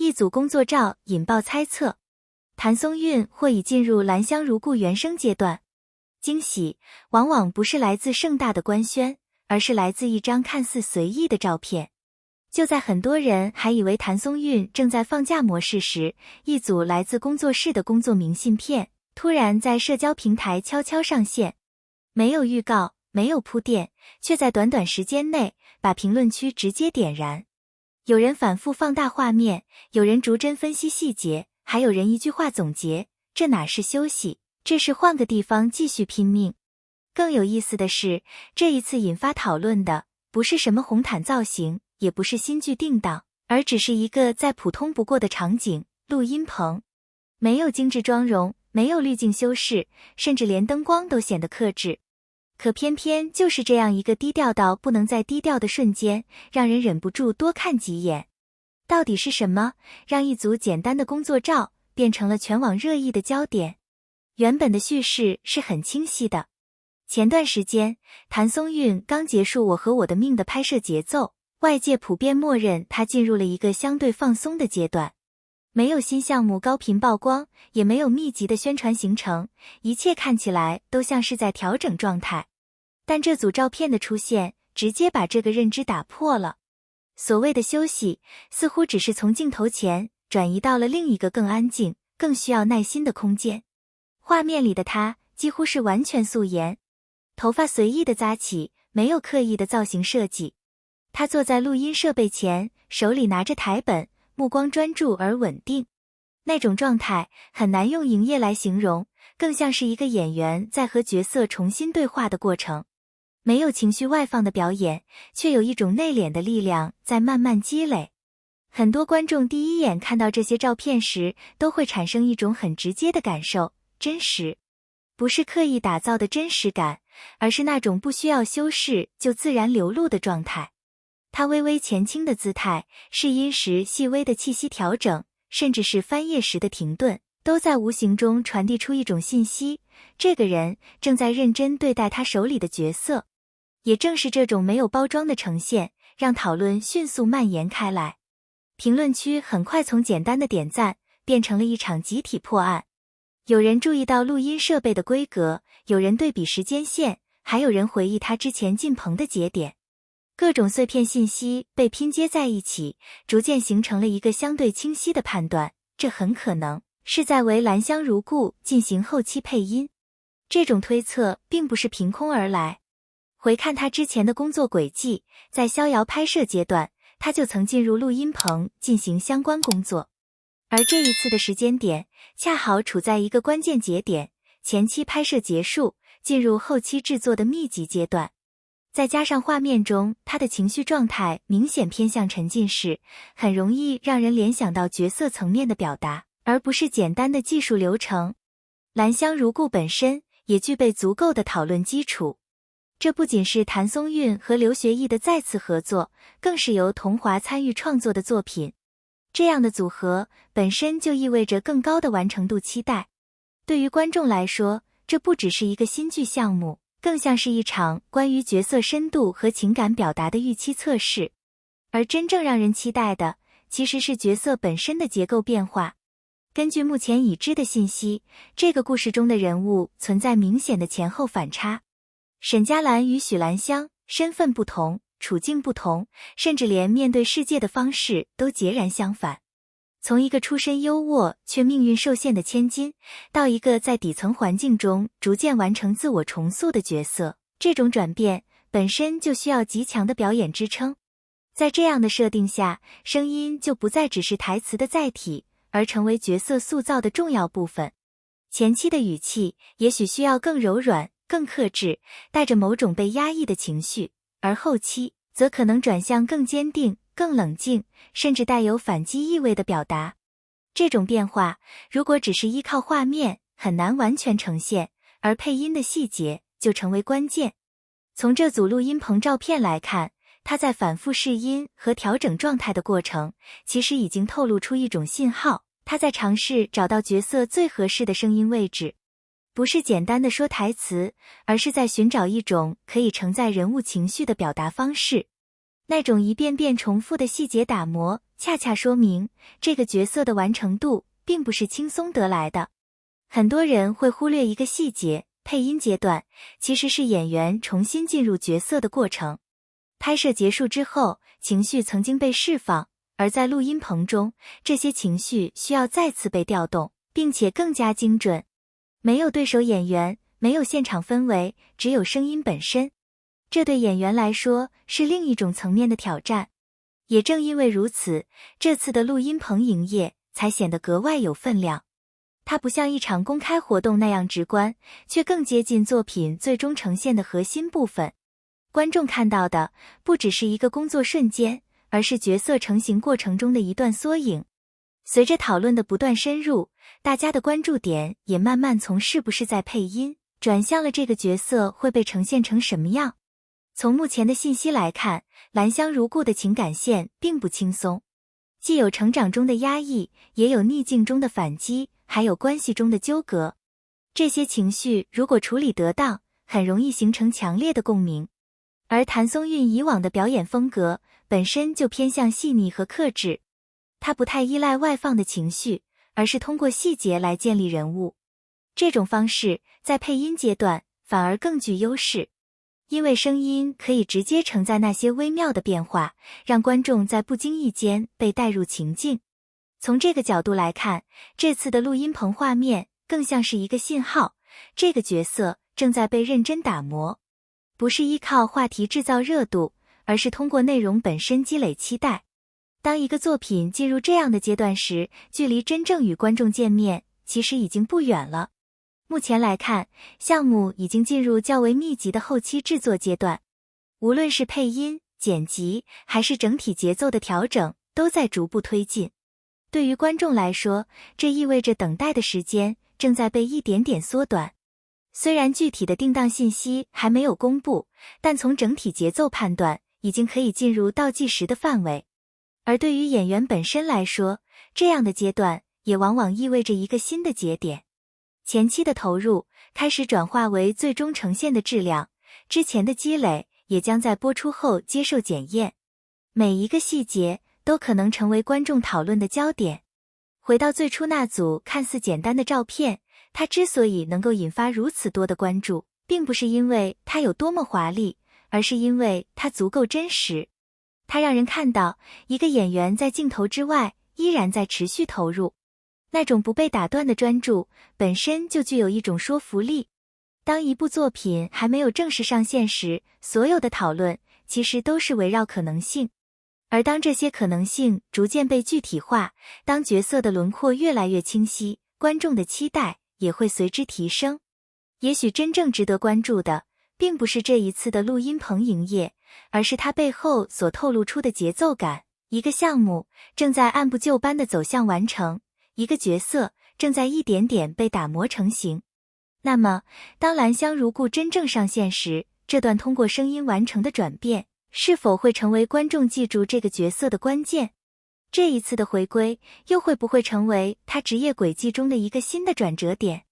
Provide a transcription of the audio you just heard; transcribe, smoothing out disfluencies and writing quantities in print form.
一组工作照引爆猜测，谭松韵或已进入兰香如故原声阶段。惊喜往往不是来自盛大的官宣，而是来自一张看似随意的照片。就在很多人还以为谭松韵正在放假模式时，一组来自工作室的工作明信片突然在社交平台悄悄上线，没有预告，没有铺垫，却在短短时间内把评论区直接点燃。有人反复放大画面，有人逐帧分析细节，还有人一句话总结：这哪是休息，这是换个地方继续拼命。更有意思的是，这一次引发讨论的不是什么红毯造型，也不是新剧定档，而只是一个再普通不过的场景——录音棚。没有精致妆容，没有滤镜修饰，甚至连灯光都显得克制。可偏偏就是这样一个低调到不能再低调的瞬间，让人忍不住多看几眼。到底是什么，让一组简单的工作照变成了全网热议的焦点？原本的叙事是很清晰的。前段时间，谭松韵刚结束《我和我的命》的拍摄节奏，外界普遍默认她进入了一个相对放松的阶段。没有新项目高频曝光，也没有密集的宣传行程，一切看起来都像是在调整状态。但这组照片的出现，直接把这个认知打破了。所谓的休息，似乎只是从镜头前转移到了另一个更安静、更需要耐心的空间。画面里的她几乎是完全素颜，头发随意的扎起，没有刻意的造型设计。她坐在录音设备前，手里拿着台本，目光专注而稳定。那种状态很难用营业来形容，更像是一个演员在和角色重新对话的过程。没有情绪外放的表演，却有一种内敛的力量在慢慢积累。很多观众第一眼看到这些照片时，都会产生一种很直接的感受：真实。不是刻意打造的真实感，而是那种不需要修饰就自然流露的状态。他微微前倾的姿态，试音时细微的气息调整，甚至是翻页时的停顿，都在无形中传递出一种信息：这个人正在认真对待他手里的角色。也正是这种没有包装的呈现，让讨论迅速蔓延开来。评论区很快从简单的点赞变成了一场集体破案。有人注意到录音设备的规格，有人对比时间线，还有人回忆他之前进棚的节点。各种碎片信息被拼接在一起，逐渐形成了一个相对清晰的判断：这很可能是在为兰香如故进行后期配音。这种推测并不是凭空而来。回看他之前的工作轨迹，在逍遥拍摄阶段，他就曾进入录音棚进行相关工作。而这一次的时间点，恰好处在一个关键节点，前期拍摄结束，进入后期制作的密集阶段。再加上画面中他的情绪状态明显偏向沉浸式，很容易让人联想到角色层面的表达，而不是简单的技术流程。兰香如故本身也具备足够的讨论基础。这不仅是谭松韵和刘学义的再次合作，更是由桐华参与创作的作品。这样的组合本身就意味着更高的完成度期待。对于观众来说，这不只是一个新剧项目，更像是一场关于角色深度和情感表达的预期测试。而真正让人期待的，其实是角色本身的结构变化。根据目前已知的信息，这个故事中的人物存在明显的前后反差。沈佳兰与许兰香身份不同，处境不同，甚至连面对世界的方式都截然相反。从一个出身优渥却命运受限的千金，到一个在底层环境中逐渐完成自我重塑的角色，这种转变本身就需要极强的表演支撑。在这样的设定下，声音就不再只是台词的载体，而成为角色塑造的重要部分。前期的语气也许需要更柔软、更克制，带着某种被压抑的情绪，而后期则可能转向更坚定、更冷静，甚至带有反击意味的表达。这种变化，如果只是依靠画面，很难完全呈现，而配音的细节就成为关键。从这组录音棚照片来看，他在反复试音和调整状态的过程，其实已经透露出一种信号，他在尝试找到角色最合适的声音位置。不是简单的说台词，而是在寻找一种可以承载人物情绪的表达方式。那种一遍遍重复的细节打磨，恰恰说明这个角色的完成度并不是轻松得来的。很多人会忽略一个细节，配音阶段其实是演员重新进入角色的过程。拍摄结束之后，情绪曾经被释放，而在录音棚中，这些情绪需要再次被调动，并且更加精准。没有对手演员，没有现场氛围，只有声音本身。这对演员来说是另一种层面的挑战。也正因为如此，这次的录音棚营业才显得格外有分量。它不像一场公开活动那样直观，却更接近作品最终呈现的核心部分。观众看到的不只是一个工作瞬间，而是角色成型过程中的一段缩影。随着讨论的不断深入，大家的关注点也慢慢从是不是在配音，转向了这个角色会被呈现成什么样。从目前的信息来看，兰香如故的情感线并不轻松，既有成长中的压抑，也有逆境中的反击，还有关系中的纠葛。这些情绪如果处理得当，很容易形成强烈的共鸣。而谭松韵以往的表演风格本身就偏向细腻和克制，她不太依赖外放的情绪，而是通过细节来建立人物。这种方式在配音阶段反而更具优势，因为声音可以直接承载那些微妙的变化，让观众在不经意间被带入情境。从这个角度来看，这次的录音棚画面更像是一个信号，这个角色正在被认真打磨，不是依靠话题制造热度，而是通过内容本身积累期待。当一个作品进入这样的阶段时，距离真正与观众见面其实已经不远了。目前来看，项目已经进入较为密集的后期制作阶段，无论是配音、剪辑，还是整体节奏的调整，都在逐步推进。对于观众来说，这意味着等待的时间正在被一点点缩短。虽然具体的定档信息还没有公布，但从整体节奏判断，已经可以进入倒计时的范围。而对于演员本身来说，这样的阶段也往往意味着一个新的节点。前期的投入开始转化为最终呈现的质量，之前的积累也将在播出后接受检验。每一个细节都可能成为观众讨论的焦点。回到最初那组看似简单的照片，它之所以能够引发如此多的关注，并不是因为它有多么华丽，而是因为它足够真实。它让人看到一个演员在镜头之外依然在持续投入，那种不被打断的专注本身就具有一种说服力。当一部作品还没有正式上线时，所有的讨论其实都是围绕可能性。而当这些可能性逐渐被具体化，当角色的轮廓越来越清晰，观众的期待也会随之提升。也许真正值得关注的，并不是这一次的录音棚营业，而是它背后所透露出的节奏感。一个项目正在按部就班地走向完成，一个角色正在一点点被打磨成型。那么，当兰香如故真正上线时，这段通过声音完成的转变，是否会成为观众记住这个角色的关键？这一次的回归，又会不会成为他职业轨迹中的一个新的转折点？